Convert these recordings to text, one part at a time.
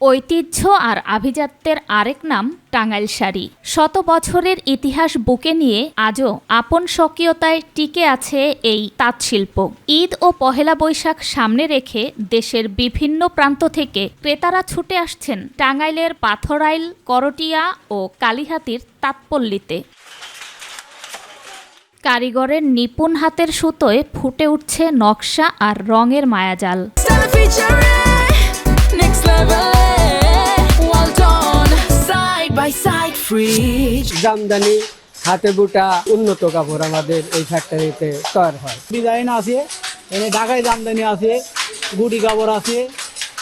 ঐতিহ্য আর আভিজাত্যের আরেক নাম টাঙ্গাইল শাড়ি। শত বছরের ইতিহাস বুকে নিয়ে আজও আপন স্বকীয়তায় টিকে আছে এই তাঁতশিল্প। ঈদ ও পহেলা বৈশাখ সামনে রেখে দেশের বিভিন্ন প্রান্ত থেকে ক্রেতারা ছুটে আসছেন টাঙ্গাইলের পাথরাইল, করটিয়া ও কালিহাতীর তাঁতপল্লীতে। কারিগরের নিপুণ হাতের সুতোয় ফুটে উঠছে নকশা আর রঙের মায়াজাল। জামদানি হাতে বুটা উন্নত কাপড় আমাদের এই ফ্যাক্টরিতে তৈরি হয়। ডিজাইন আছে, এনে ঢাকায় জামদানি আছে, গুটি কাপড় আছে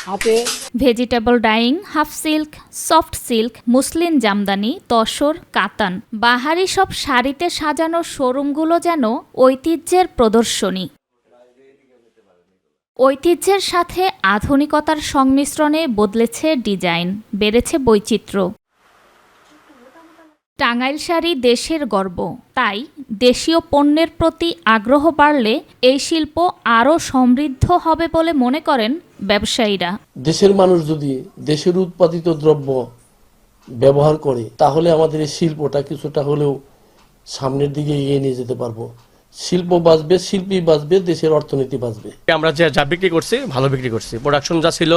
হাতে। Vegetable dyeing, half silk, soft silk, muslin Jamdani, tussar, Katan, বাহারি সব শাড়িতে সাজানো শোরুমগুলো যেন ঐতিহ্যের প্রদর্শনী। ঐতিহ্যের সাথে আধুনিকতার সংমিশ্রণে বদলেছে ডিজাইন, বেড়েছে বৈচিত্র্য। টাঙ্গাইল শাড়ি দেশের গর্ব, তাই দেশীয় পণ্যের প্রতি আগ্রহ বাড়লে এই শিল্প আরও সমৃদ্ধ হবে বলে মনে করেন ব্যবসায়ীরা। দেশের মানুষ যদি দেশের উৎপাদিত দ্রব্য ব্যবহার করে তাহলে আমাদের এই শিল্পটা কিছুটা হলেও সামনের দিকে এগিয়ে নিয়ে যেতে পারবো। শিল্প বাঁচবে, শিল্পী বাঁচবে, দেশের অর্থনীতি বাঁচবে। আমরা যা বিক্রি করছি ভালো বিক্রি করছি, প্রোডাকশন যা ছিল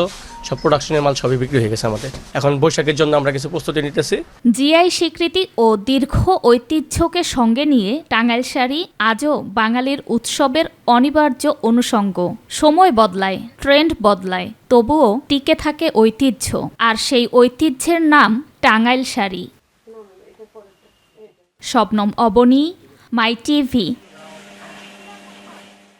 সব প্রোডাকশনের মাল সবই বিক্রি হয়ে গেছে আমাদের। এখন বৈশাখের জন্য আমরা কিছু প্রস্তুতি নিতেছি। জিআই স্বীকৃতি ও দীর্ঘ ঐতিহ্যকে সঙ্গে নিয়ে টাঙ্গাইল শাড়ি আজও বাঙালির উৎসবের অনিবার্য অনুষঙ্গ। সময় বদলায়, ট্রেন্ড বদলায়, তবুও টিকে থাকে ঐতিহ্য, আর সেই ঐতিহ্যের নাম টাঙ্গাইল শাড়ি। শবনম অবনী, মাই টিভি।